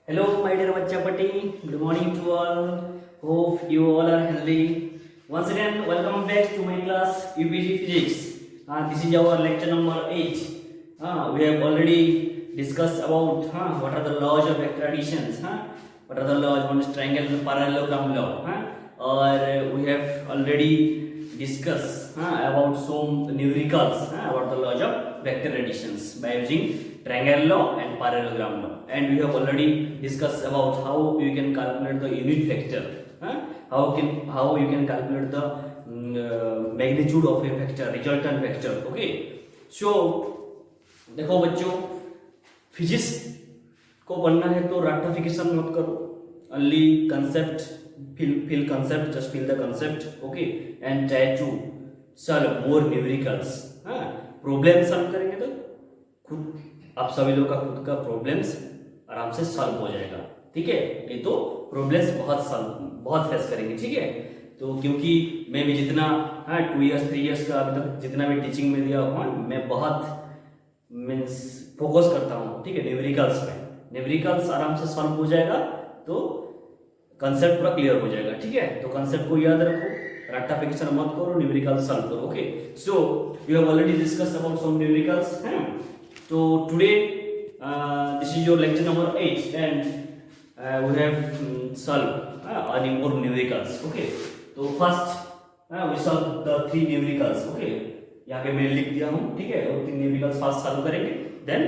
Hello, my dear Bachapati. Good morning to all. Hope you all are healthy. Once again, welcome back to my class UPG Physics. This is our lecture number 8. We have already discussed about what are the laws of vector additions. What are the laws? One is triangle parallelogram law. Or we have already discussed about some numericals about the laws of vector additions by using triangle law and parallelogram law. And we have already discussed about how you can calculate the unit vector. How you can calculate the magnitude of a vector, resultant vector. Okay. So देखो बच्चों, physics को पढ़ना है तो रट्टाफिकेशन मत करो. Only concept, feel concept, just feel the concept. Okay, and try to solve more numericals. Problem solve करेंगे तो खुद आप सभी लोग का खुद का प्रॉब्लम्स आराम से सॉल्व हो जाएगा. ठीक है, ये तो प्रॉब्लम्स बहुत फेस करेंगे. ठीक है, तो क्योंकि मैं भी जितना 2 इयर्स 3 इयर्स का अभी तक जितना भी टीचिंग में दिया हुआ मैं बहुत मीन्स फोकस करता हूँ. ठीक है, न्यूमेरिकल्स पे. न्यूमेरिकल्स आराम से सॉल्व हो जाएगा तो कंसेप्ट पूरा क्लियर हो जाएगा. ठीक है, तो कंसेप्ट को याद रखो, रट्टाफिकेशन मत करो, न्यूमेरिकल्स सॉल्व करो. Okay, so we have already discussed about some numericals. तो today this is your lecture number 8 and we have solve any more numericals. Okay, तो first we solve the 3 numericals. Okay, यहाँ पे मैं लिख दिया हूँ. ठीक है, और 3 न्यूमेरिकल्स फर्स्ट सॉल्व करेंगे, देन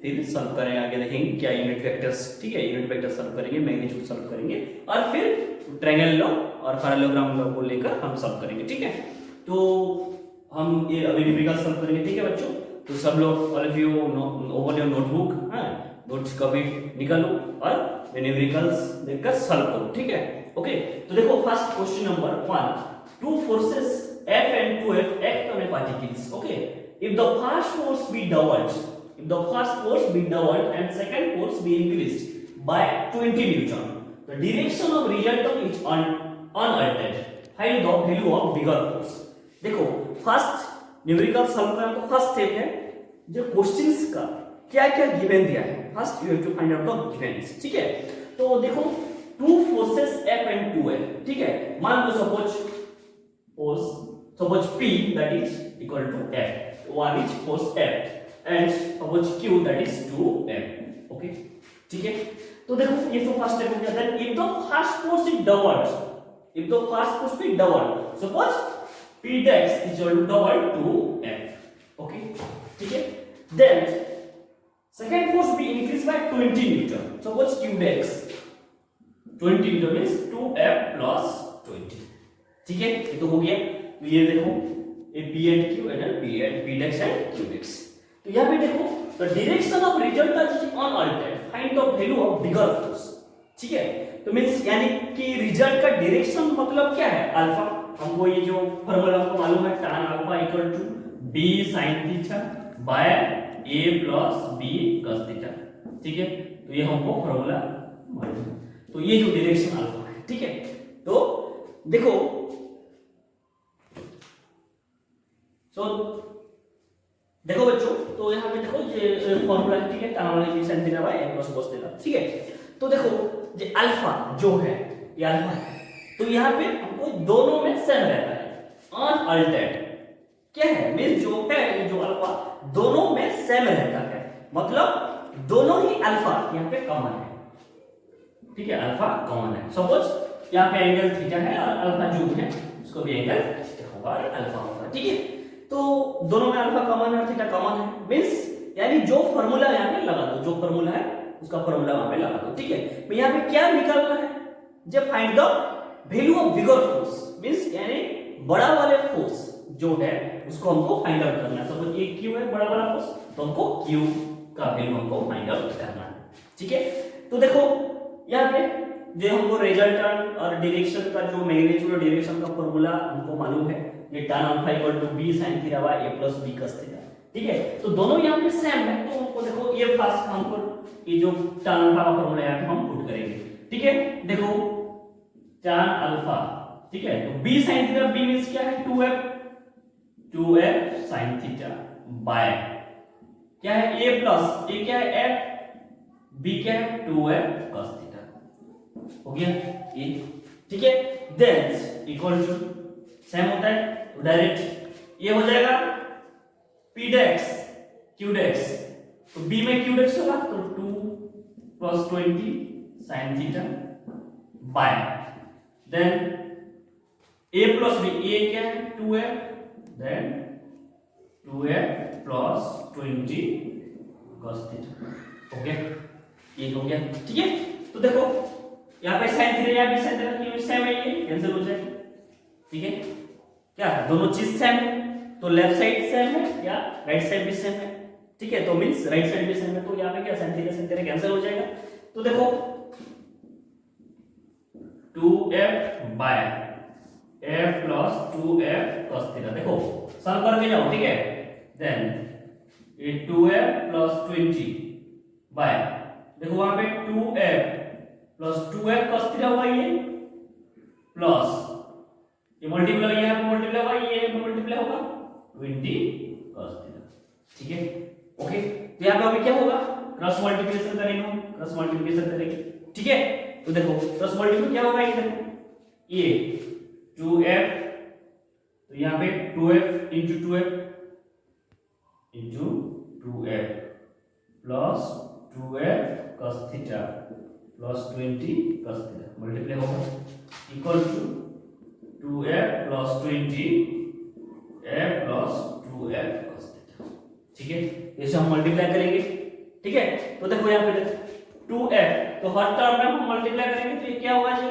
फिर सॉल्व करेंगे, आगे देखेंगे क्या यूनिट वेक्टर्स. ठीक है, यूनिट वेक्टर सॉल्व करेंगे, मैग्नीट्यूड सॉल्व करेंगे और फिर ट्रायंगल लॉ और पैरेललोग्राम लॉ को लेकर हम सॉल्व करेंगे. ठीक है, तो हम ये अभी न्यूमेरिकल सॉल्व करेंगे. ठीक है बच्चों, तो सब लोग all of you open your notebook, notes copy निकालो और न्यूमेरिकल्स देखकर सॉल्व करो. ठीक है, ओके. तो देखो first question number 1. Two forces F and 2F act on a particles. Okay, if the first force be doubled and second force be increased by 20 Newton, the direction of resultant is unaltered. Find the value of bigger force. देखो first numerical solve करना तो first step है जो questions का क्या क्या given दिया है. First you have to find out the givens. ठीक है, तो देखो two forces F and 2F. ठीक है, मान लो suppose P that is equal to F, one is force F and suppose Q that is 2F. Okay, ठीक है, तो देखो ये तो फर्स्ट स्टेप हो गया. Then if the first force is doubled, suppose P dash is equal to double 2F. Okay, ठीक है, then second force be increased by 20 Newton. Suppose Q dash 20 Newton means 2F plus 20. ठीक है, ये तो हो गया. तो ये देखो ये P and Q and P dash and Q dash. तो यहाँ पे देखो the direction of resultant is unaltered. Find the value of bigger force. ठीक है, तो मींस यानी कि रिजल्ट का डायरेक्शन मतलब क्या है? अल्फा. हमको ये जो फार्मूला हमको मालूम है tan alpha equal to b sin theta by a plus b cos theta. ठीक है, तो ये हमको फार्मूला मालूम है. तो ये जो डायरेक्शन अल्फा है. ठीक है, तो देखो देखो बच्चों, तो यहाँ पे देखो ये फॉर्मूला है. ठीक है, tan वाला sin theta by a plus cos theta. ठीक है, तो देखो ये अल्फा जो है ये अल्फा है, तो यहाँ पे हमको दोनों में सेम रहता है, अनअल्टर्ड. क्या है मींस जो है ये जो अल्फा दोनों में सेम रहता है, मतलब दोनों ही अल्फा यहाँ पे कॉमन है. ठीक है, अल्फा कॉमन है. सपोज यहाँ पे एंगल थीटा है और अल्फा जो है उसको भी एंगल थीटा होगा और अल्फा होगा. ठीक है, तो दोनों में अल्फा कॉमन है और थीटा कॉमन है. मींस यानी जो फार्मूला यहाँ पे लगा दो, जो फार्मूला है उसका फार्मूला वहां पे लगा दो. ठीक है, तो यहाँ पे क्या निकालना है? जब find the value of bigger force means यानी बड़ा वाले फोर्स जो है उसको हमको फाइंड आउट करना है. सपोज ये Q है बड़ा वाला फोर्स, तो हमको Q का वैल्यू हमको फाइंड आउट करना है. ठीक है, तो देखो यहाँ पे जो हमको रिजल्टेंट और डायरेक्शन का जो मैग्नीट्यूड और डायरेक्शन का फार्मूला हमको मालूम है, ये tan alpha equal to b sin theta by a plus b cos theta. ठीक है, तो दोनों यहाँ पे सेम है. तो हमको देखो ये फर्स्ट हमको ये जो tan अल्फा का फार्मूला यहाँ पे हम पुट करेंगे. ठीक है, देखो tan अल्फा. ठीक है, तो b sin theta, b means क्या है 2f sin थीटा बाय क्या है a प्लस a क्या है f b क्या है 2f cos थीटा, हो गया ये, ठीक है। देन इक्वल टू सेम होता है तो डायरेक्ट ये हो जाएगा p डेक्स q डेक्स, तो b में q डेक्स होगा तो 2 + 20 sin theta by then a + b, a क्या है 2f, then 2f + 20 cos theta, हो गया ये हो गया, ठीक है। तो देखो यहाँ पे sin थीटा यहाँ भी sin थीटा की सेम है, ये कैंसिल हो जाएगा, ठीक है। क्या दोनों चीज सेम है तो लेफ्ट साइड सेम है या राइट साइड भी सेम है, ठीक है। तो मींस राइट साइड भी सेम है, तो यहाँ पे क्या sin थीटा कैंसिल हो जाएगा। तो देखो 2f by f + 2f cos theta, देखो सॉल्व करके जाओ, ठीक है। देन ये 2f + 20 बाय, देखो वहां पे 2f + 2f cos थीटा हुआ, ये प्लस ये मल्टीप्लाई यहाँ पे मल्टीप्लाई होगा, ये मल्टीप्लाई होगा 20 cos थीटा, ठीक है ओके। तो यहाँ पे अभी क्या होगा, क्रॉस मल्टीप्लिकेशन करेंगे हम, क्रॉस मल्टीप्लिकेशन करेंगे, ठीक है। तो देखो क्रॉस मल्टीप्लिकेशन क्या होगा, ये देखो ये 2f, तो यहाँ पे 2f * 2f * 2f plus 2f cos theta plus 20 cos theta multiply होगा equal to 2f + 20 f + 2f cos theta, ठीक है। इसे हम मल्टीप्लाई करेंगे, ठीक है। तो देखो यहाँ पे 2f, तो हर टर्म में हम मल्टीप्लाई करेंगे तो ये क्या होगा जी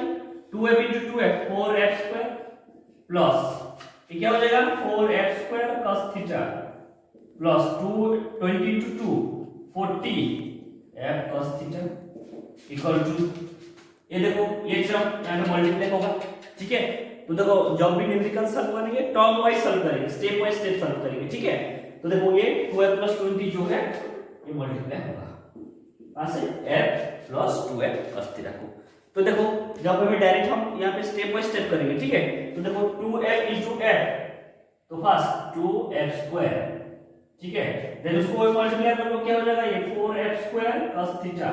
2f * 2f 4f² प्लस ये क्या हो जाएगा 4f² cos theta plus 20 * 2 40 f cos theta equal to, ये देखो ये टर्म यहाँ पे मल्टीप्लाई होगा, ठीक है। तो देखो जब भी न्यूमेरिकल सॉल्व करेंगे टर्म वाइज सॉल्व करेंगे, स्टेप बाय स्टेप सॉल्व करेंगे, ठीक है। तो देखो ये 2f + 20 जो है ये मल्टीप्लाई होगा कहां से f + 2f cos थीटा को। तो देखो जब हमें डायरेक्ट हम यहाँ पे स्टेप बाय स्टेप करेंगे, ठीक है। तो देखो 2f * f, तो फर्स्ट 2f², ठीक है। देन उसको मल्टीप्लाई कर लो, क्या हो जाएगा ये 4f² cos थीटा,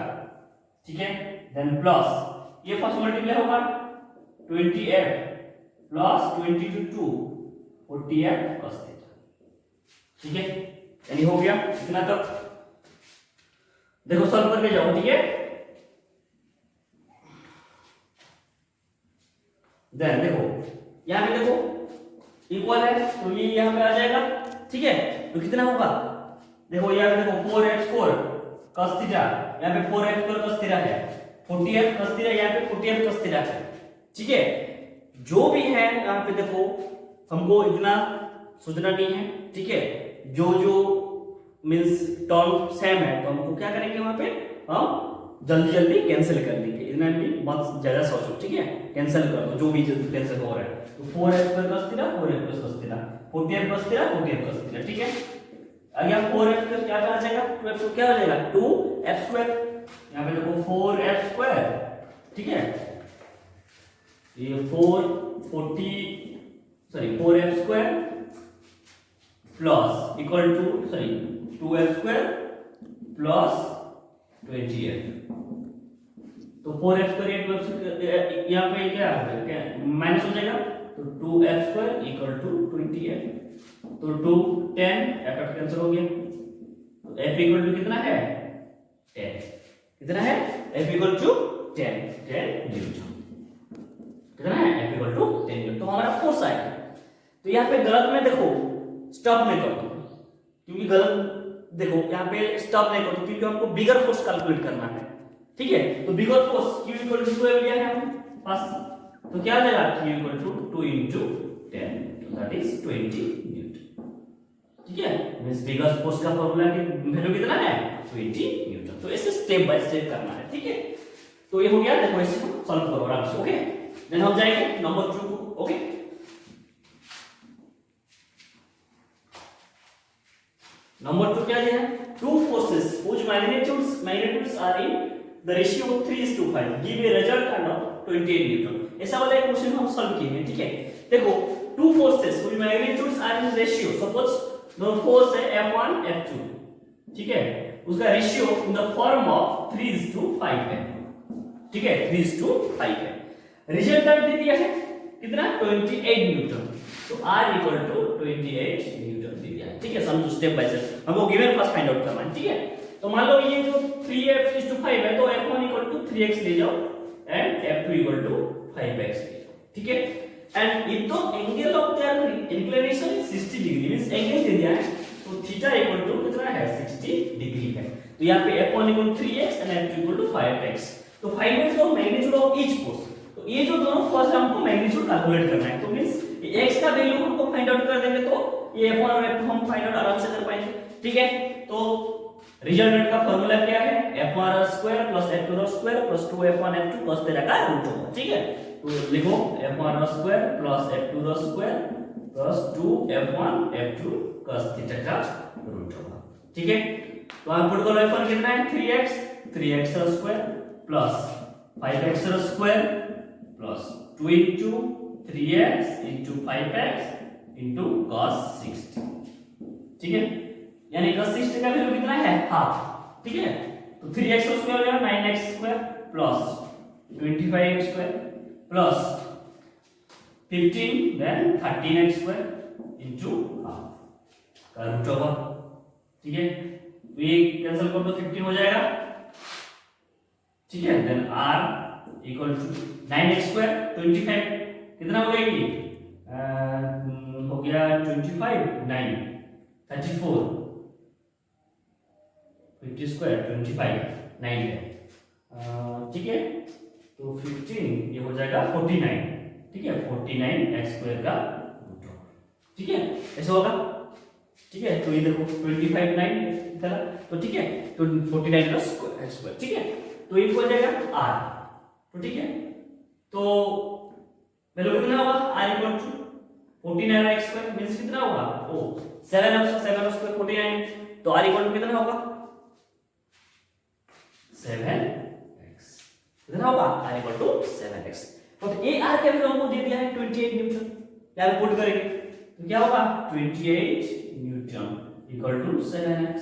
ठीक है। देन प्लस ये फर्स्ट मल्टीप्लाई होगा 20f plus 20 * 2 40f cos theta, ठीक है। यानी हो गया इतना तक, देखो सॉल्व करके जाओ, ठीक है। देन देखो यहाँ पे देखो इक्वल है तो ये यहाँ पे आ जाएगा, ठीक है। तो कितना होगा, देखो यहाँ पे देखो 4f² cos थीटा, यहाँ पे 4f² cos थीटा है, 40f cos थीटा, यहाँ पे 40f cos थीटा है, ठीक है। जो भी है यहाँ पे देखो हमको इतना सोचना नहीं है, ठीक है। जो जो मींस टर्म सेम है तो हमको क्या करेंगे वहां पे हम जल्दी जल्दी कैंसिल कर देंगे, इतना भी बहुत ज्यादा सोचो, ठीक है। कैंसिल कर दो जो भी जल्दी कैंसिल हो रहा है, तो 4f² cos theta 4f cos theta 40f cos theta 40f cos theta, ठीक है। अगर 4f² क्या आ जाएगा 2f क्या हो जाएगा 2f², यहाँ पे देखो 4f², ठीक है। ये 4f² plus equal to 2f² plus 20f, तो 4f² यहाँ पे क्या माइनस हो जाएगा, तो 2f² = 20f, तो 2 10 f कैंसिल हो गया, तो f = कितना है 10, कितना है f = 10 न्यूटन, कितना है f = 10 न्यूटन, तो हमारा फोर्स आएगा। तो यहाँ पे गलत में देखो स्टॉप नहीं कर दो, क्योंकि गलत देखो यहाँ पे स्टॉप नहीं कर दो क्योंकि हमको बिगर फोर्स कैलकुलेट करना है, ठीक है। तो बिगर फोर्स q = 2 लिया है हम पास, तो क्या आ जाएगा q = 2 * 10, दैट इज 20 न्यूटन, ठीक है। मींस बिगर फोर्स का फार्मूला की वैल्यू कितना है 20 न्यूटन। तो ऐसे स्टेप बाय स्टेप करना है, ठीक है। तो ये हो गया, देखो इसे सॉल्व करो आराम से, ओके। देन हम जाएंगे नंबर 2 को, ओके। नंबर 2 क्या है, two forces whose magnitudes are in the ratio of 3:5 give a resultant of 28 Newton. ऐसा वाला एक क्वेश्चन हम सॉल्व किए हैं, ठीक है। देखो two forces whose magnitudes are in ratio, suppose दो फोर्स है F1 F2, ठीक है। उसका ratio in the form of 3:5 है, ठीक है, 3:5 है। रिजल्टेंट दे दिया है कितना 28 न्यूटन, तो R इक्वल टू 28 न्यूटन दे दिया है, ठीक है। समझो स्टेप बाय स्टेप, हमको गिवन फर्स्ट फाइंड आउट करना है, ठीक है। तो मान लो ये जो 3f/5 है, तो f1 इक्वल टू 3x ले जाओ and f2 equal to 5x ले जाओ, ठीक है। And if the angle of their inclination 60 degree means angle दे दिया है, तो थीटा इक्वल टू कितना है 60 डिग्री है। तो यहाँ पे f1 equal to 3x and f2 equal to 5x। तो find out the magnitude of each force. तो ये जो दोनों फर्स्ट हमको मैग्नीट्यूड कैलकुलेट करना है, तो मींस x का वैल्यू हमको फाइंड आउट कर देंगे, तो ये f1 और f2 हम फाइंड आउट आराम से कर पाएंगे, ठीक है। तो रिजल्टेंट का फार्मूला क्या है, f1r² + f2r² + 2f1 f2 cos theta का रूट होगा, ठीक है। तो लिखो f1r² + f2r² + 2f1 f2 cos theta का रूट होगा, ठीक है। तो आप पुट करो f1 कितना है 3x² + 5x² + 2 * 3x * 5x cos 60, ठीक है। यानी cos 60 का वैल्यू कितना है हाफ, ठीक है। तो 3x² हो जाएगा 9x² + 25x² + 15 then 13x² half का रूट होगा, ठीक है। तो ये कैंसिल कर दो 15 हो जाएगा, ठीक है। Then r equal to 9x² 25 कितना हो गया ये हो गया 25 9 34 50² 25 9 है, ठीक है। तो 15 ये हो जाएगा 49, ठीक है। 49x² का रूट होगा, ठीक है, ऐसे होगा, ठीक है। तो ये देखो 25 9 इधर, तो ठीक है। तो 49 + x², ठीक है। तो ये हो जाएगा r, तो ठीक है। तो वैल्यू कितना होगा r equal to 49x² means कितना होगा ओ 7x² 49, तो r इक्वल टू कितना होगा 7x, कितना होगा r इक्वल टू 7x। तो ये r का वैल्यू हमको दे दिया है 28 न्यूटन, यहां पे पुट करेंगे तो क्या होगा 28 न्यूटन इक्वल टू 7x,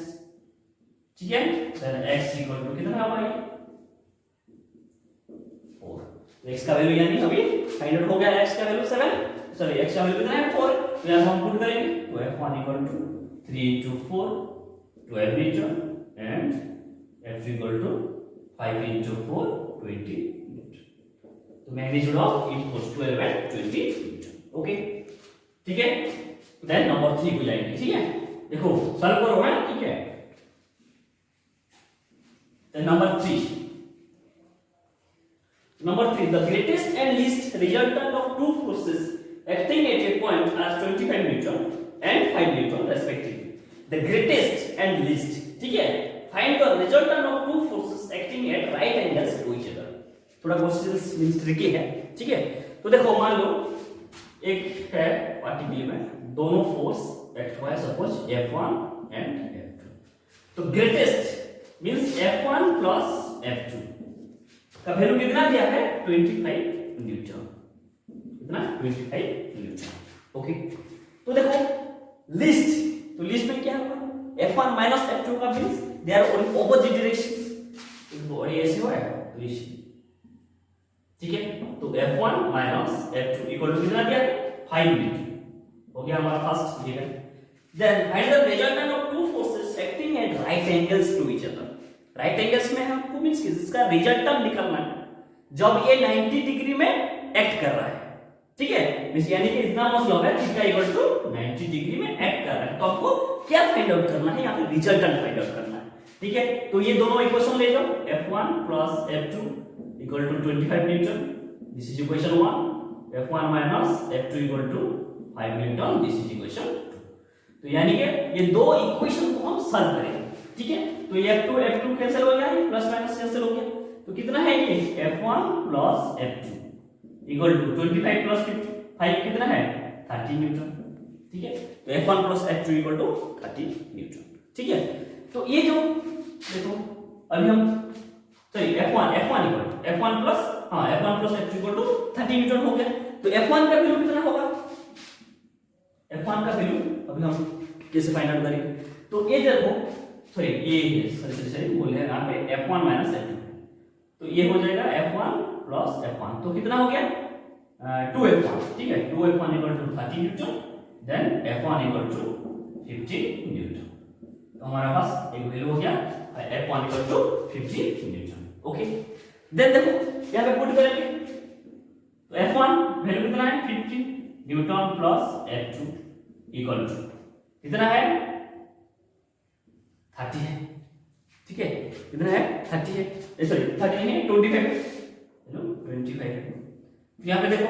ठीक है। देन x इक्वल टू कितना होगा ये 4। तो x का वैल्यू यानी अभी फाइंड आउट हो गया, x का वैल्यू 7, सॉरी x का वैल्यू कितना है 4, तो यहां हम पुट करेंगे तो f1 equal to 3 * 4 12 newton and f2 equal to 5 * 4 20 newton. तो magnitude of each force 12 and 20 newton, okay, ठीक है। देन नंबर 3 को जाएंगे, ठीक है। देखो सॉल्व करो है, ठीक है। Then number 3, the greatest and least resultant of two forces acting at a point are 25 Newton and 5 Newton respectively. The greatest and least, ठीक है। Find the resultant of two forces acting at right angles to each other. थोड़ा questions means tricky है, ठीक है। तो देखो मान लो एक है पार्टिकल में दोनों फोर्स एक्ट हुआ है, सपोज F1 एंड F2। तो ग्रेटेस्ट मींस F1 + F2 का वैल्यू कितना दिया है 25 न्यूटन, कितना 25 न्यूटन, ओके। तो देखो लिस्ट, तो लिस्ट में क्या होगा F1 - F2 का means they are on opposite directions, तो बॉडी ऐसे हुआ है तो इस, ठीक है। तो F1 - F2 इक्वल टू कितना दिया 5 न्यूटन, हो गया हमारा फर्स्ट, ठीक है। Then find the resultant of two forces acting at right angles to each other. Right angles में हमको मींस इसका रिजल्टेंट निकालना है जब ये 90 डिग्री में एक्ट कर रहा है, ठीक है। मींस यानी कि इतना मतलब है थीटा इक्वल टू 90 डिग्री में एक्ट कर रहा है, तो आपको क्या फाइंड आउट करना है, यहाँ पे रिजल्टेंट फाइंड आउट करना है, ठीक है। तो ये दोनों इक्वेशन ले जाओ F1 + F2 equal to 25 newton, this is equation 1। F1 - F2 equal to 5 newton, this is equation 2। तो यानी कि ये दो इक्वेशन को हम सॉल्व करेंगे, ठीक है। तो ये F2 कैंसिल हो गया, प्लस माइनस कैंसिल हो गया, तो कितना है ये F1 + F2 इक्वल टू 25 + 5 कितना है 30 न्यूटन, ठीक है। तो F1 + F2 equal to 30 Newton, ठीक है। तो ये जो देखो अभी हम sorry F1 + F2 equal to 30 Newton हो गया। तो F1 का वैल्यू कितना होगा, F1 का वैल्यू अभी हम कैसे फाइंड आउट करेंगे, तो ये देखो सॉरी ये सॉरी बोले यहाँ पे F1 माइनस F2, तो ये हो जाएगा F1 प्लस F1, तो कितना हो गया 2F1, ठीक है 2F1 equal to 30 newton, then F1 equal to 50 newton, तो हमारे पास एक वैल्यू हो गया F1 equal to 50 newton. Okay, then देखो यहाँ पे पुट करेंगे, तो F1 वैल्यू कितना है 50 Newton plus F2 equal to कितना है 30 है, ठीक है कितना है 30 है, सॉरी 30 नहीं 25 है, हेलो 25 है। यहाँ पे देखो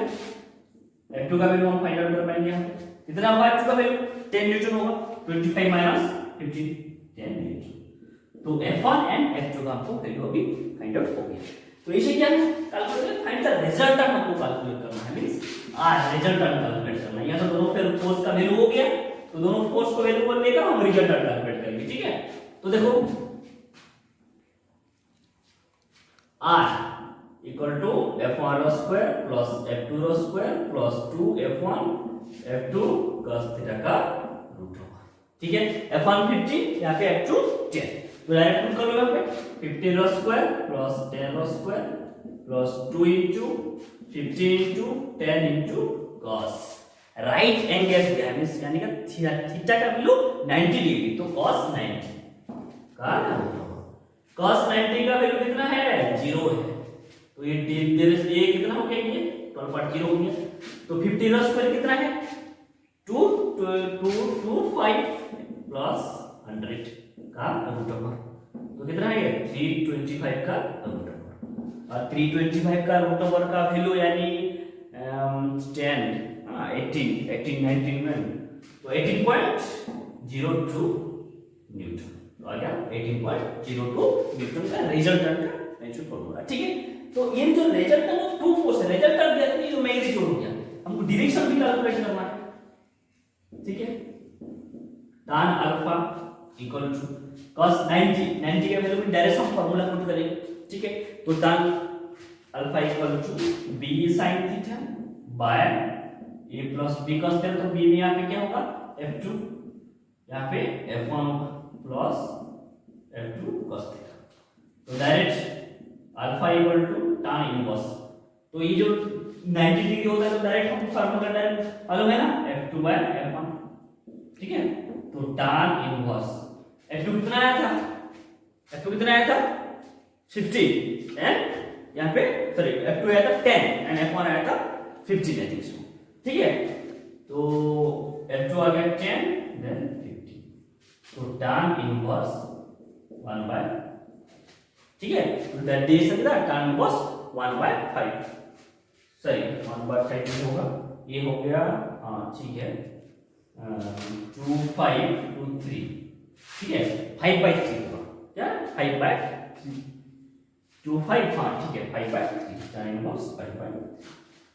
F2 का वैल्यू हम फाइंड आउट कर पाएंगे, यहाँ पे कितना होगा F2 का वैल्यू 10 न्यूटन होगा, 25 माइनस 50 10 न्यूटन, तो F1 एंड F2 का हमको वैल्यू अभी फाइंड आउट हो गया। तो इसे क्या है कैलकुलेट फाइंड द रिजल्टेंट हमको कैलकुलेट करना है, मींस रिजल्टेंट कैलकुलेट करना है। यहाँ तो दोनों फिर फोर्स का वैल्यू हो गया, तो दोनों फोर्स को वैल्यू को लेकर हम रिजल्टेंट कैलकुलेट करेंगे, ठीक है। तो देखो R equal to F1 square plus F2 square plus 2F1 F2 cos theta का रूट होगा, ठीक है। F1 50 यहाँ पे F2 10, तो डायरेक्ट पुट कर लो यहाँ पे 50 square plus 10 square plus 2 into 50 into 10 into cos, right angle दिया है, यानी कि थीटा का वैल्यू 90 डिग्री, तो cos 90 का cos 90 का वैल्यू कितना है 0 है, तो ये कितना हो गया, ये 12.0 हो गया, तो 50 स्क्वायर कितना है 225 प्लस 100 का रूट ओवर, तो कितना है ये 325 का रूट ओवर, और 325 का रूट ओवर का वैल्यू यानी 10 18 19 में, तो 18.02 न्यूटन, तो आ गया 18.02 न्यूटन का रिजल्टेंट का नेचुरल फॉर्मूला, ठीक है। तो ये जो रिजल्टेंट ऑफ टू फोर्स है, रिजल्टेंट दिया था जो मैग्नीट्यूड हो गया, हमको डायरेक्शन भी कैलकुलेट करना है, ठीक है। tan alpha equal to cos 90 का वैल्यू में डायरेक्शन फार्मूला पुट करेंगे, ठीक है। तो tan alpha equal to b sin theta by a plus b cos theta, तो b में यहाँ पे क्या होगा f2, यहाँ पे f1 plus f2 cos theta, तो direct alpha equal to tan inverse, तो ये जो 90 डिग्री होता है तो डायरेक्ट हमको फार्मूला डायरेक्ट मालूम है ना f2 बाय f1, ठीक है। तो tan इनवर्स f2 कितना आया था, f2 कितना आया था 50 एंड यहाँ पे सॉरी f2 आया था 10 एंड f1 आया था 50 आई थिंक सो, ठीक है। तो f2 आ गया 10 देन 50, तो tan इनवर्स 1 बाय, ठीक है, तो दैट दे सकता है tan inverse 1 by 5, sorry 1 by 5 नहीं होगा, ये हो गया हाँ ठीक है 2 5 2 3, ठीक है 5 बाय 3 होगा, क्या 5 बाय 2 5 हाँ ठीक है 5 बाय 3 tan इनवर्स 5 बाय,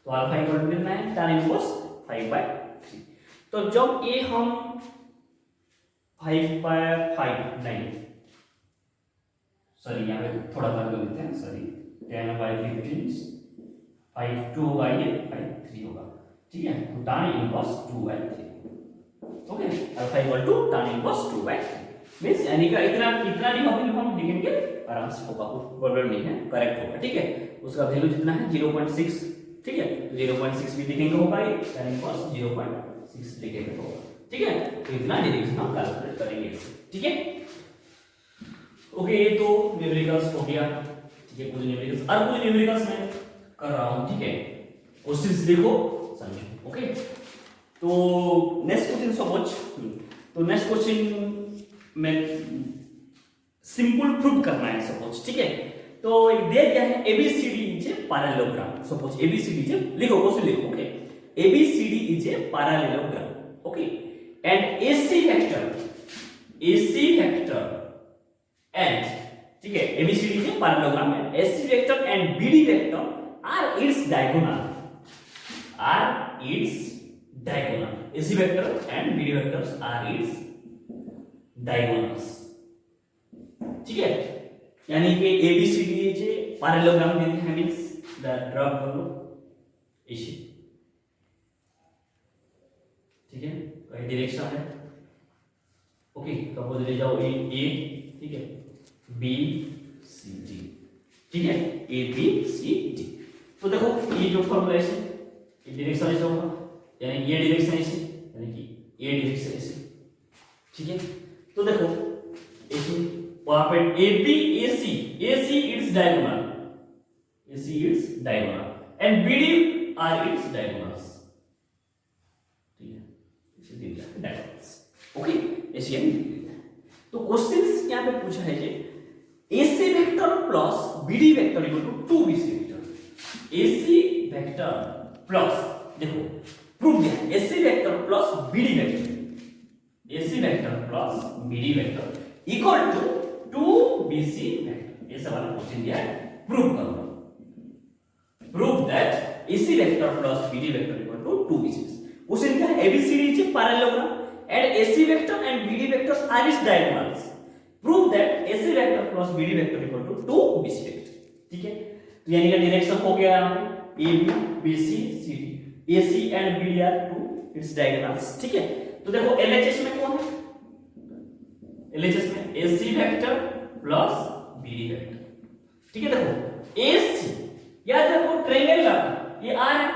तो अल्फा इक्वल टू कितना है tan इनवर्स 5 बाय 3, तो जब ये हम 5 बाय 5 नहीं सॉरी यहाँ पे थोड़ा कर लेते हैं, सॉरी 10 बाय 15 5 2 होगा, ये 5 3 होगा, ठीक है। तो tan inverse 2 by 3, okay, alpha equal to tan inverse 2 by 3 means यानी का इतना नहीं होगा, हम लिखेंगे आराम से होगा, कोई प्रॉब्लम नहीं है, करेक्ट होगा, ठीक है। उसका वैल्यू जितना है 0.6, ठीक है, तो 0.6 भी लिखेंगे होगा, ये tan इनवर्स 0.6 लिखेंगे होगा, ठीक है। तो इतना डायरेक्शन हम कैलकुलेट करेंगे, ठीक है। ओके, ये तो न्यूमेरिकल्स हो गया, ठीक है, कुछ न्यूमेरिकल्स और कुछ न्यूमेरिकल्स मैं कर रहा हूं, ठीक है, क्वेश्चंस देखो समझो, ओके। तो नेक्स्ट क्वेश्चन सपोज, तो नेक्स्ट क्वेश्चन में सिंपल प्रूफ करना है सपोज, ठीक है। तो एक दे दिया है ABCD is a parallelogram, suppose ABCD is a, लिखो क्वेश्चन लिखो, okay, ABCD is a parallelogram, okay, and AC vector and, ठीक है, ABCD is a parallelogram and AC vector and BD vector are its diagonal, AC vector and BD vectors are its diagonals, ठीक है। यानी कि ABCD जे parallelogram देते हैं, means the draw कर लो ऐसे, ठीक है, कोई डायरेक्शन है ओके, सपोज ले जाओ ए, ठीक है, बी सी डी, ठीक है, ए बी सी डी। तो देखो ये जो फॉर्मूला है ये डायरेक्शन ऐसे होगा, यानी ये डायरेक्शन ऐसे, यानी कि ये डायरेक्शन ऐसे, ठीक है। तो देखो ऐसे वहां पे A B A C its diagonal, A C its diagonal and B D are its diagonals, ठीक है, ऐसे दे दिया डायगोनल्स। ओके, ऐसे यानी तो क्वेश्चंस यहां पे पूछा है जे AC vector plus BD vector equal to 2BC vector. AC vector plus, देखो प्रूव किया है, AC vector plus BD vector, AC vector plus BD vector equal to 2BC vector. ये सवाल क्वेश्चन दिया है, प्रूव करो, prove that AC vector plus BD vector equal to 2BC। Question क्या है, ABCD is a parallelogram and AC vector and BD vectors are its diagonals. Prove that AC vector plus BD vector equal to 2BC vector, ठीक है। तो यानी कि direction हो गया यहाँ पे AB BC CD, AC and BD are two its diagonals, ठीक है। तो देखो LHS में कौन है, LHS में AC vector plus BD vector, ठीक है। देखो AC या देखो ट्रायंगल का ये R है,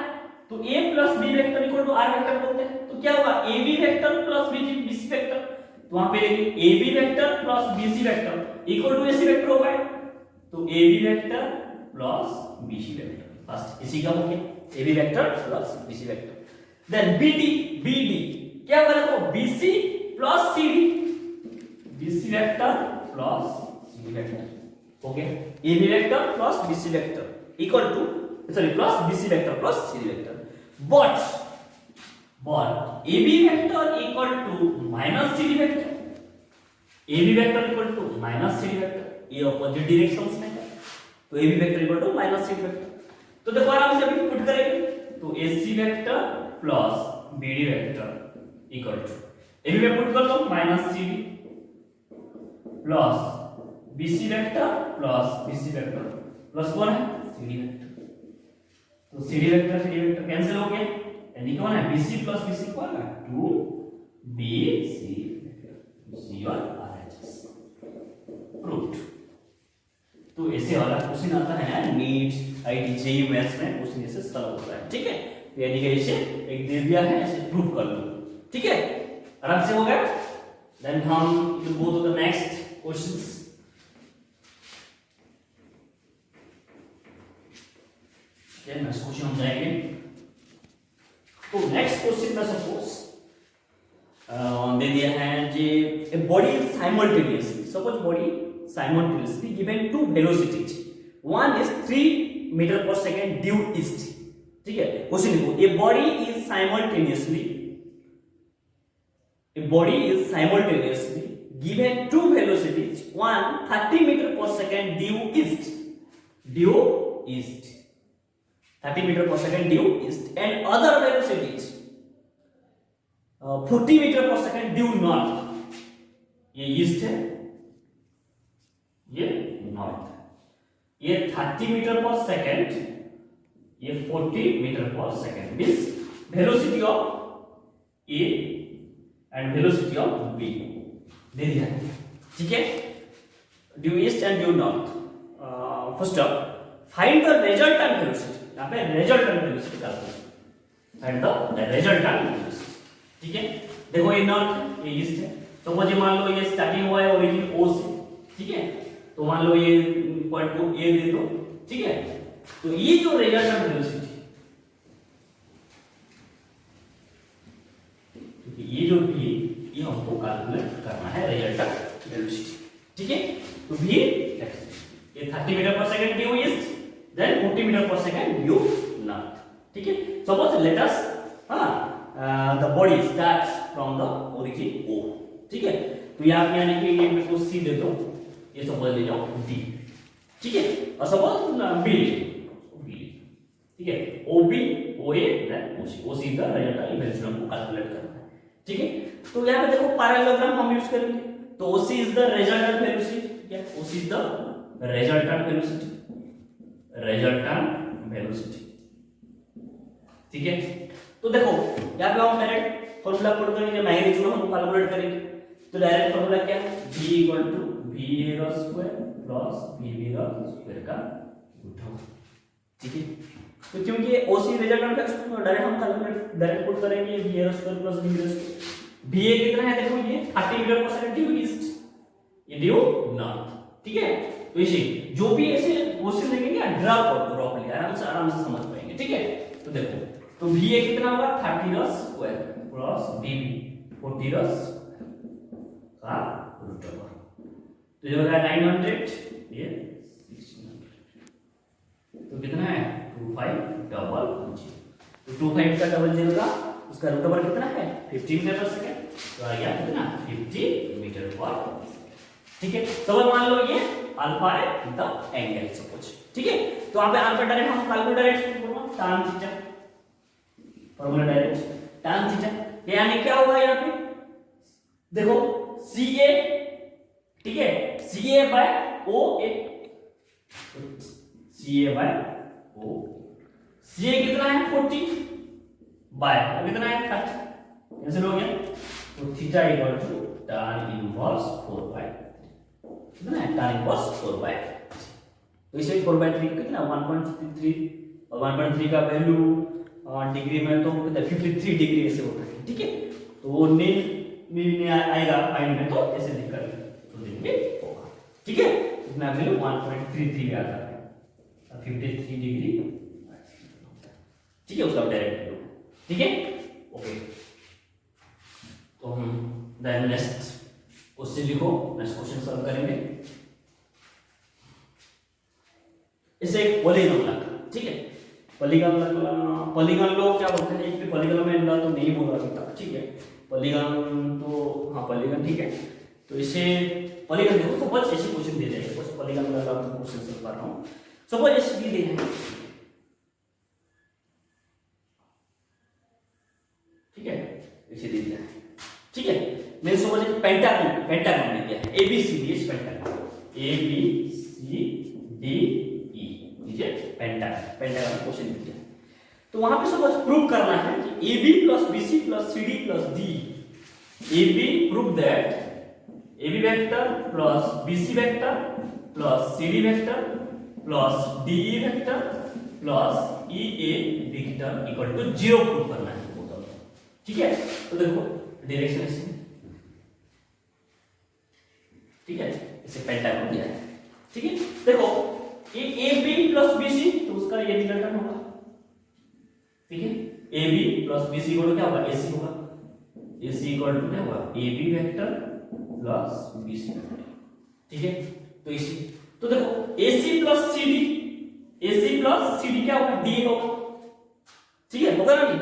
तो A plus B vector equal to R vector बोलते हैं। तो क्या होगा, AB vector plus BC vector, तो वहां पे देखिए AB vector plus BC vector equal to AC vector होगा, तो AB vector plus BC vector, first इसी का हो गया AB vector plus BC vector. Then BD क्या होगा, देखो BC plus CD, BC vector plus CD vector, okay, AB vector plus BC vector equal to, sorry, plus BC vector plus CD vector. but AB vector equal to minus CD vector, AB vector equal to minus CD vector, ये opposite directions में है, तो AB vector equal to minus CD vector। तो देखो आराम से अभी put करेंगे, तो AC vector plus BD vector equal to AB में पुट कर दो minus CD plus BC vector plus BC vector plus कौन है CD vector, तो CD vector कैंसिल हो गया, यानी कौन है BC प्लस BC कौन है 2BC, C और RHS प्रूव्ड। तो ऐसे वाला क्वेश्चन आता है नीट आईटी जेईई मैथ्स में, क्वेश्चन ऐसे सॉल्व होता है, ठीक है। तो यानी कि ऐसे एक दे दिया है, ऐसे प्रूव कर लो, ठीक है, आराम से हो गया। देन हम will go to the next questions. Next question हम जाएंगे। तो नेक्स्ट क्वेश्चन में सपोज दे दिया है जे a body simultaneously, suppose body simultaneously given two velocities, one is 3 metre per second due east, ठीक है। क्वेश्चन देखो, a body is simultaneously given two velocities, one 30 metre per second due east 30 meter per second due east and other velocities 40 meter per second due north। ये east है, ये north, ये 30 metre per second, ये 40 metre per second, means velocity of A and velocity of B दे दिया है, ठीक है, due east and due north. First of find the resultant velocity, यहाँ पे रिजल्टेंट वेलोसिटी डालते हैं, फाइंड द रिजल्टेंट वेलोसिटी, ठीक है। देखो ये नॉर्थ, ये ईस्ट है, सपोज ये मान लो ये स्टार्टिंग हुआ है ओरिजिन ओ से, ठीक है, तो मान लो ये पॉइंट को ए दे दो, ठीक है। तो ये जो रिजल्टेंट वेलोसिटी, ये जो भी ये हमको कैलकुलेट करना है रिजल्टेंट वेलोसिटी, ठीक है। तो भी ये 30 metre per second due east, then 40 meter per second due north, ठीक है। suppose let us the body starts from the origin O, ठीक है। तो यहाँ पे यानी कि ये मेरे को C दे दो, ये सपोज ले जाओ D, ठीक है, और सपोज B, ठीक है, OB OA then OC का रिजल्ट इवेंचुअली हमको कैलकुलेट करना है, ठीक है। तो यहाँ पे देखो पैरेललोग्राम हम यूज करेंगे, तो OC is the resultant velocity, ठीक है, OC is the resultant velocity, ठीक है। तो देखो यहाँ पे हम डायरेक्ट फॉर्मूला पुट करेंगे, मैग्नीट्यूड हम कैलकुलेट करेंगे, तो डायरेक्ट फॉर्मूला क्या है, v equal to V A का स्क्वायर प्लस वी बी का स्क्वायर का उठाओ, ठीक है। तो क्योंकि ओसी रिजल्टेंट का एक्सप्रेशन डायरेक्ट हम कैलकुलेट डायरेक्ट पुट करेंगे V A square plus V B square. V A कितना है देखो, ये 30 metre per second due east, ये ड्यू नॉर्थ, ठीक है। तो इसे जो भी ऐसे क्वेश्चन देंगे ड्रा कर दो प्रॉपर्ली, आराम से समझ पाएंगे, ठीक है। तो देखो, तो वी ए कितना होगा 30 का स्क्वायर प्लस वी बी 40 का का रूट ओवर, तो ये होगा 900, ये 1600, तो कितना है 2500, तो 25 का डबल जीरो का उसका रूट ओवर कितना है 15 मीटर पर सेकंड, तो आ गया कितना 50 मीटर पर सेकंड, ठीक है। सवाल मान लो ये अल्फा है द एंगल सपोज, ठीक है। तो यहां पे अल्फा डायरेक्ट हम calculate direct tan theta, formula direct tan theta, यानी क्या होगा यहां पे देखो CA, ठीक है, CA by OA, CA by O, CA कितना है 40 बाय कितना है 30, कैंसिल हो गया, तो theta equal to tan inverse 4 by कितना है tan इनवर्स 4 बाय, तो इसे 4 बाय 3 कितना 1.33 और 1.3 का वैल्यू डिग्री में तो कितना 53 डिग्री ऐसे होता है, ठीक है। तो वो नील में आएगा फाइन में, तो ऐसे लिख कर तो देंगे होगा, ठीक है। इतना वैल्यू 1.33 आता है 53 डिग्री, ठीक है, उसका डायरेक्ट वैल्यू, ठीक है, ओके। तो हम देन नेक्स्ट क्वेश्चन लिखो, नेक्स्ट क्वेश्चन सॉल्व करेंगे। इसे एक पॉलीगन ला, ठीक है, पॉलीगन लो क्या बोलते हैं, एक भी पॉलीगन में ला तो नहीं बोला अभी तक, ठीक है। पॉलीगन तो हाँ पॉलीगन, ठीक है। तो इसे पॉलीगन देखो, तो बस ऐसे क्वेश्चन दे देंगे, बस पॉलीगन का क्वेश्चन सॉल्व कर रहा हूं, सपोज ऐसे दी दे हैं, ठीक है, ऐसे दे दिया है, ठीक है। मैं सपोज एक पेंटागन दे दिया है, ABCD इस पेंटागन ABCD पेंटागन क्वेश्चन दिया है। तो वहां पे सपोज प्रूव करना है कि AB plus BC plus CD plus D, AB prove that AB vector plus BC vector plus CD vector plus DE vector plus EA vector equal to 0 prove करना है, ठीक है। तो देखो डायरेक्शन इसमें, ठीक है, इसे पेंटागन दिया है, ठीक है। देखो ये AB plus BC, तो उसका ये रिजल्टेंट होगा, ठीक है। AB plus BC equal to क्या होगा AC होगा, AC इक्वल टू क्या होगा AB vector plus BC vector, ठीक है। तो इसी तो देखो AC plus CD क्या होगा DA होगा, ठीक है, होगा ना नहीं,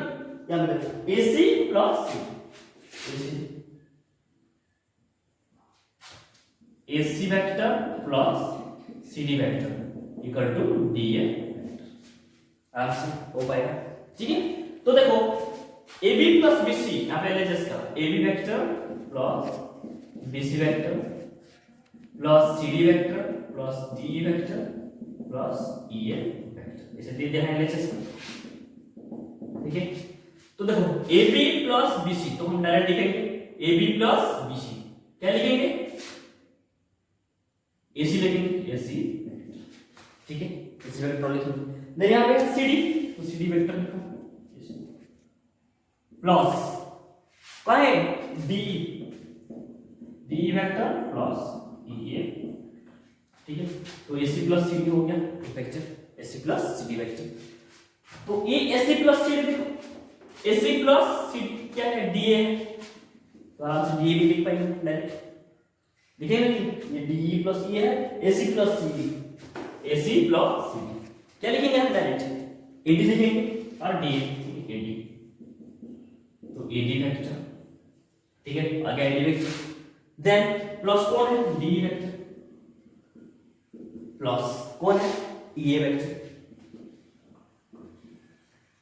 यहां पे देखो AC plus AC vector plus CD vector equal to DA vector, आराम से हो पाएगा, ठीक है। तो देखो AB प्लस BC यहां पे एलएचएस का AB vector plus BC vector plus CD vector plus DE vector plus EA vector, ऐसे दे दिया है एलएचएस में, ठीक है। तो देखो AB प्लस BC, तो हम डायरेक्ट लिखेंगे AB प्लस BC, क्या लिखेंगे AC लिखेंगे AC, ठीक है, AC वेक्टर लिखेंगे। देन यहां पे CD, तो CD वेक्टर लिखो प्लस क्या है DE वेक्टर प्लस EA, ठीक है। तो AC प्लस CD हो गया vector, AC plus CD vector. तो ये AC प्लस CD देखो, AC प्लस CD क्या है DA है, तो आराम से DA भी लिख पाएंगे डायरेक्ट, लिखेंगे नहीं, ये DE प्लस E है, AC plus CD, AC plus CD क्या लिखेंगे हम डायरेक्ट AD लिखेंगे और DA, ठीक है, AD, तो AD वेक्टर, ठीक है, आगे AD वेक्टर, देन प्लस कौन है DE वेक्टर, प्लस कौन है EA वेक्टर,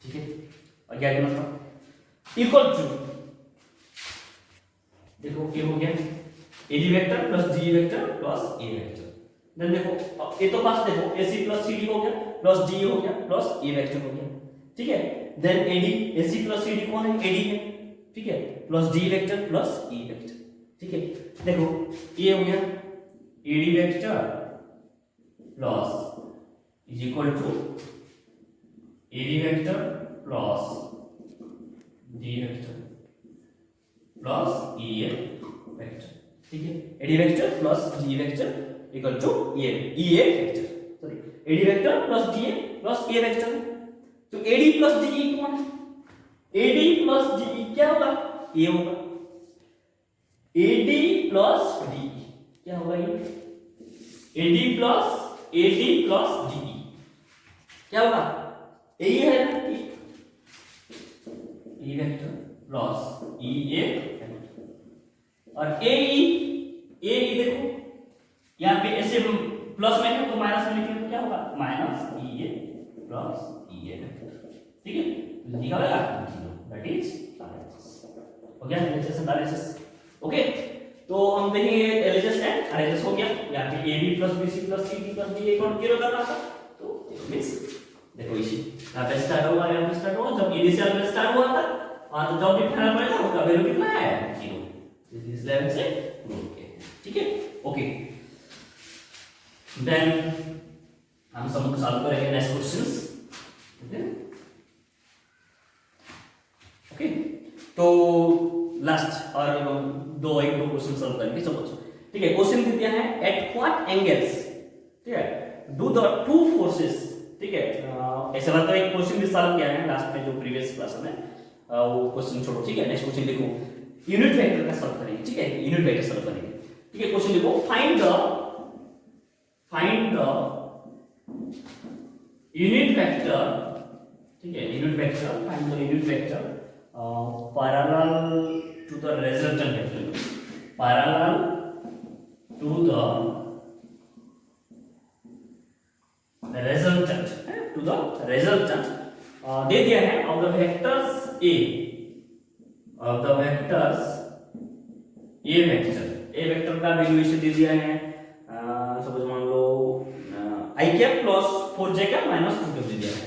ठीक है। आगे आगे मतलब इक्वल टू, देखो ये हो गया AD vector plus DE vector plus A vector, then देखो ये तो फर्स्ट देखो AC प्लस CD हो गया प्लस DE हो गया प्लस A वेक्टर हो गया, ठीक है। Then AD AC plus CD कौन है AD है, ठीक है, plus D vector plus E vector, ठीक है, देखो ये हो गया AD vector plus is equal to AD vector plus D vector plus A vector, ठीक है, AD vector plus D vector equal to A vector, sorry AD vector plus D plus A vector. तो AD plus D कौन है? AD plus D क्या होगा? ए होगा। AD plus D क्या होगा? ये एडी प्लस डी क्या होगा? ए है ना, ए वेक्टर प्लस ए और ए देखो यहाँ पे ऐसे प्लस में है तो माइनस में लिखेंगे तो क्या होगा? माइनस ए प्लस ए, ठीक है, तो लिखा होगा दैट इज हो गया एलएचएस एंड आरएचएस। ओके, तो हम देखेंगे एलएचएस एंड आरएचएस हो गया। यहाँ पे A B plus B C plus C D plus D एक और जीरो करना था तो जीरो मींस देखो इसी यहाँ पे स्टार्ट हुआ, यहाँ पे स्टार्ट हुआ, जब इनिशियल में स्टार्ट हुआ था हाँ तो जब भी फाइनल पड़ेगा उसका वैल्यू कितना है? जीरो। इस लेवल से प्रूव किया, ठीक है। ओके, देन हम सब सॉल्व करेंगे नेक्स्ट क्वेश्चंस। ओके, तो लास्ट और एक दो क्वेश्चन सॉल्व करेंगे सपोज, ठीक है। क्वेश्चन दे दिया है एट व्हाट एंगल्स, ठीक है, डू द टू फोर्सेस, ठीक है, ऐसा लगता है एक क्वेश्चन भी सॉल्व किया है लास्ट में जो प्रीवियस क्लास में, वो क्वेश्चन छोड़ो, ठीक है। नेक्स्ट क्वेश्चन देखो, यूनिट वेक्टर का सॉल्व करेंगे, ठीक है, यूनिट वेक्टर सॉल्व करेंगे, ठीक है। क्वेश्चन देखो, फाइंड द यूनिट वेक्टर, ठीक है, unit vector, find the unit vector parallel to the resultant vector, parallel to the resultant दे दिया है of the vectors a vector का वैल्यूएशन दे दिया है, सपोज मान लो i cap plus 4j cap minus 2 cap दे दिया है,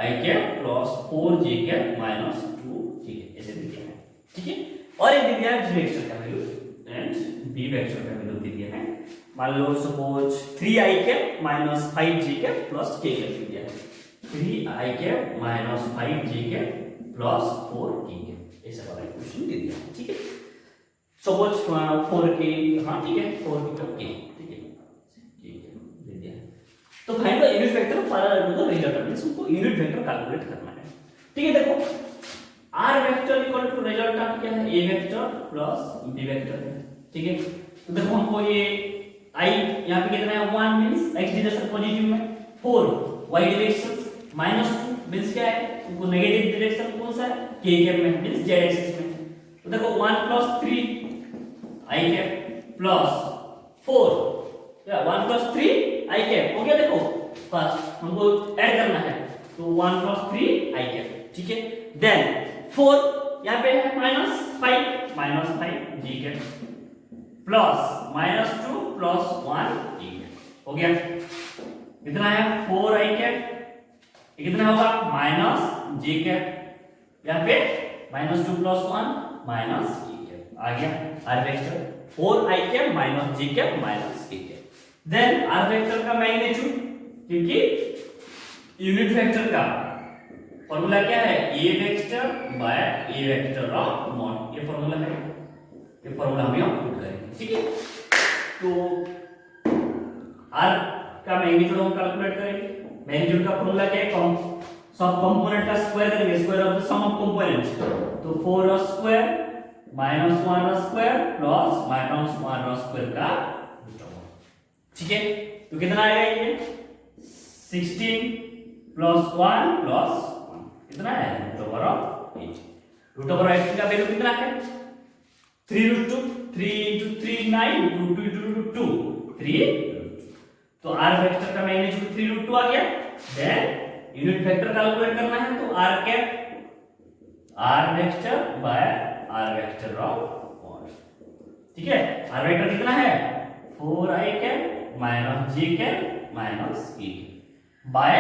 i cap plus 4j cap minus 2, ठीक है, ऐसे दे दिया है, ठीक है। और एक दे दिया है v वेक्टर का वैल्यू एंड b वेक्टर का वैल्यू दे दिया है, मान लो suppose 3i cap minus 5j cap plus k cap दे दिया है, 3i cap minus 5j cap plus 4k cap, ऐसा वाला इक्वेशन दे दिया है, ठीक है। सपोज 4k, हाँ ठीक है, 4k का k, ठीक है, दे दिया है। तो find the unit vector for the resultant, means उनको यूनिट वेक्टर कैलकुलेट करना है, ठीक है। देखो r vector equal to resultant क्या है? a vector plus b vector है, ठीक है। तो देखो हमको ये i यहां पे कितना है? 1 मींस x डायरेक्शन पॉजिटिव में, 4 y डायरेक्शन, -2 मींस क्या है? उनको नेगेटिव डायरेक्शन कौन सा है? k कैप में मींस z एक्सिस में। तो देखो 1 + 3 i कैप प्लस 4 या 1 + 3 i कैप हो गया। देखो फर्स्ट हमको ऐड करना है तो 1 + 3 i कैप, ठीक है। देन 4 यहाँ पे है -5 g cap plus -2 + 1 g cap हो गया। कितना है? 4 i कैप, ये कितना होगा? -j कैप, यहाँ पे -2 + 1 -g कैप आ गया r vector, 4 i cap -j cap -k cap. Then r vector का मैग्नीट्यूड, क्योंकि यूनिट वेक्टर का फॉर्मूला क्या है? a vector by a vector of mod, ये फॉर्मूला है, ये फॉर्मूला हम यहाँ पुट करेंगे, ठीक है। तो r का मैग्नीट्यूड हम कैलकुलेट करेंगे। मैग्नीट्यूड का फॉर्मूला क्या है? सब कंपोनेंट का स्क्वायर करेंगे, square of the sum of component, तो 4 स्क्वायर -1 स्क्वायर प्लस -1 स्क्वायर का रूट ओवर, ठीक है। तो कितना आएगा ये? 16 + 1 + 1 कितना है? √8। √8 का वैल्यू कितना है? 3√2, 3 × 3 9, 2 × 2 3। तो r वेक्टर का मैग्नीट्यूड 3√2 आ गया। देन यूनिट वेक्टर कैलकुलेट करना है तो r cap r vector by r vector of mod, ठीक है। r वेक्टर कितना है? 4i cap -j cap -k by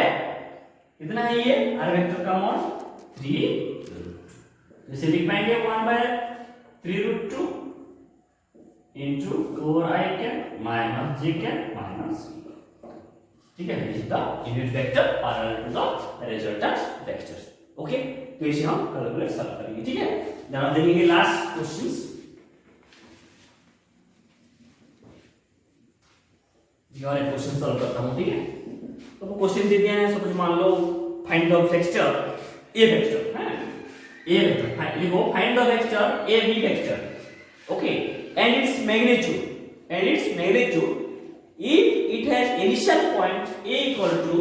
कितना है ये r वेक्टर का मॉड? 3, इसे लिख पाएंगे 1/3√2 into 4i cap minus j cap minus k। ठीक है, this is the unit vector parallel to the resultant vector. Okay, तो इसे हम कैलकुलेट सॉल्व करेंगे। ठीक है, जनाब देखेंगे लास्ट क्वेश्चंस। और एक क्वेश्चन सॉल्व करता हूं। ठीक है, तो क्वेश्चन दे दिया है, सपोज मान लो find the vector A vector है, ए वेक्टर लिखो, find the vector A B vector. Okay, and its magnitude if it has initial point a equal to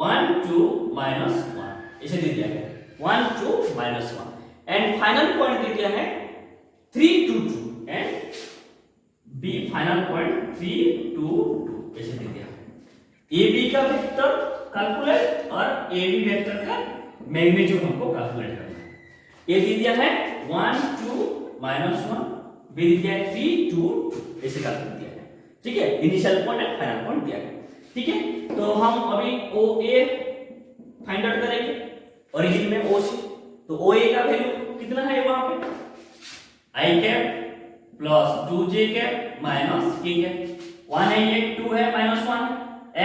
1 2 minus 1, इसे दे दिया है 1 2 minus 1, एंड फाइनल पॉइंट दे दिया है 3 2 2, and b final point 3 2 2, ऐसे दे दिया है। a b का वेक्टर कैलकुलेट और a b वेक्टर का मैग्नीट्यूड हमको कैलकुलेट करना है। a दे दिया है 1 2 minus 1, b दे दिया है 3 2 2, ऐसे कैलकुलेट दिया है। ठीक है, initial point and final point दिया गया। ठीक है, तो हम अभी ओ ए फाइंड आउट करेंगे ओरिजिन में ओ से। तो ओ ए का वैल्यू कितना है वहां पे, i cap plus 2j cap minus k cap, 1 है ये, 2 है माइनस 1,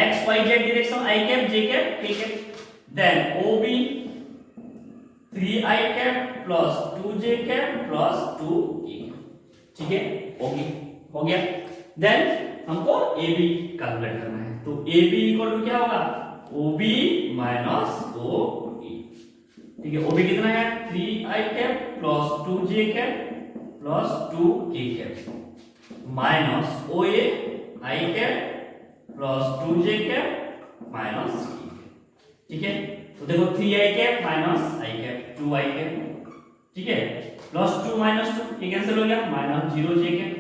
x y z direction i cap j cap k cap, then O B 3i cap plus 2j cap plus 2k। ठीक है, ओके हो गया। देन हमको ए बी कैलकुलेट करना है। तो ए बी इक्वल टू क्या होगा, ओ बी माइनस ओ ए। ठीक है, ओ बी कितना है 3i cap plus 2j cap plus 2k cap minus O A i cap plus 2j cap minus k cap. ठीक है, तो देखो 3i cap minus i cap 2i cap. ठीक है, प्लस 2 माइनस 2 ये कैंसिल हो गया, माइनस 0j कैप,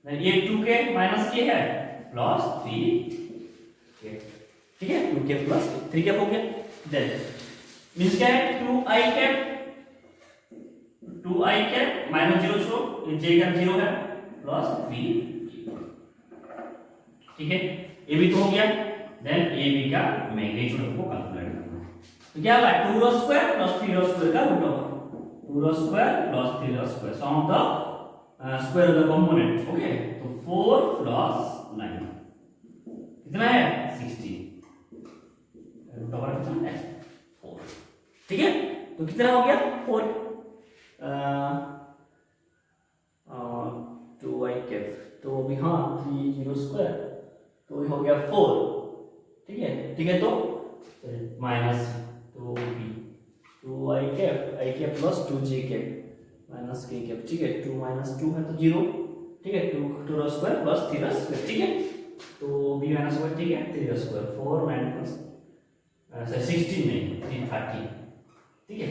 ये 2k माइनस k है प्लस 3k। ठीक है, 2k प्लस 3k हो गया। देन मींस क्या है 2i कैप माइनस 0 छो, j का 0 है प्लस 3k। ठीक है, ये भी तो हो गया। देन ए बी का मैग्नीट्यूड को कैलकुलेट करना है। तो क्या होगा 2 रो स्क्वायर प्लस 3 रो स्क्वायर का रूट होगा, 2 रो स्क्वायर प्लस 3 रो square, sum of the square of the component. Okay, तो 4 प्लस 9 कितना है 16, रूट ओवर कितना है 4। ठीक है, तो कितना हो गया 4 2i कैप, तो अभी हाँ 3 0 स्क्वायर, तो ये हो गया 4। ठीक है, ठीक है, तो माइनस तो b 2i cap plus 2j cap minus k cap. ठीक है, 2 माइनस 2 है तो 0। ठीक है, 2 रो स्क्वायर प्लस 3 रो स्क्वायर। ठीक है, तो b माइनस 1, ठीक है, 3 रो स्क्वायर 4 माइनस 16 नहीं 3 30। ठीक है,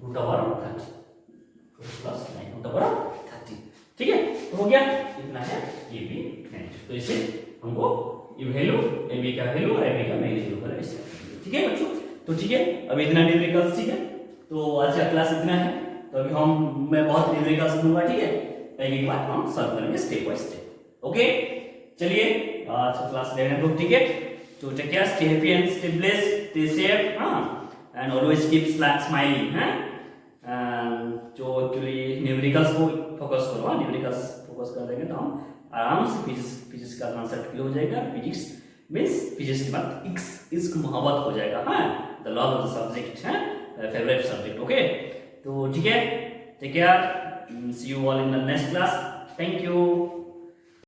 root over 30 plus 9 root over 30। ठीक है, तो हो गया, इतना है ये भी। तो इसे हमको ये वैल्यू ए बी का वैल्यू और ए बी का मैग्नीट्यूड करें इसे। ठीक है बच्चों, तो ठीक है, अभी इतना न्यूमेरिकल्स। ठीक है, तो आज का क्लास इतना है। तो अभी मैं बहुत न्यूमेरिकल्स दूंगा। ठीक है, एक बार हम सॉल्व करेंगे स्टेप बाय स्टेप। ओके, चलिए आज का क्लास लेने दो। ठीक है, तो take care, stay happy and stay blessed, stay safe, and always keep smiling. जो एक्चुअली न्यूमेरिकल्स को फोकस करो, न्यूमेरिकल्स फोकस कर देंगे तो हम आराम से फिजिक्स का कॉन्सेप्ट क्लियर हो जाएगा। फिजिक्स मींस फिजिक्स के बाद इश्क मोहब्बत हो जाएगा। The love of the subject है, फेवरेट सब्जेक्ट। ओके, तो ठीक है, take care, see you all in the next class. Thank you.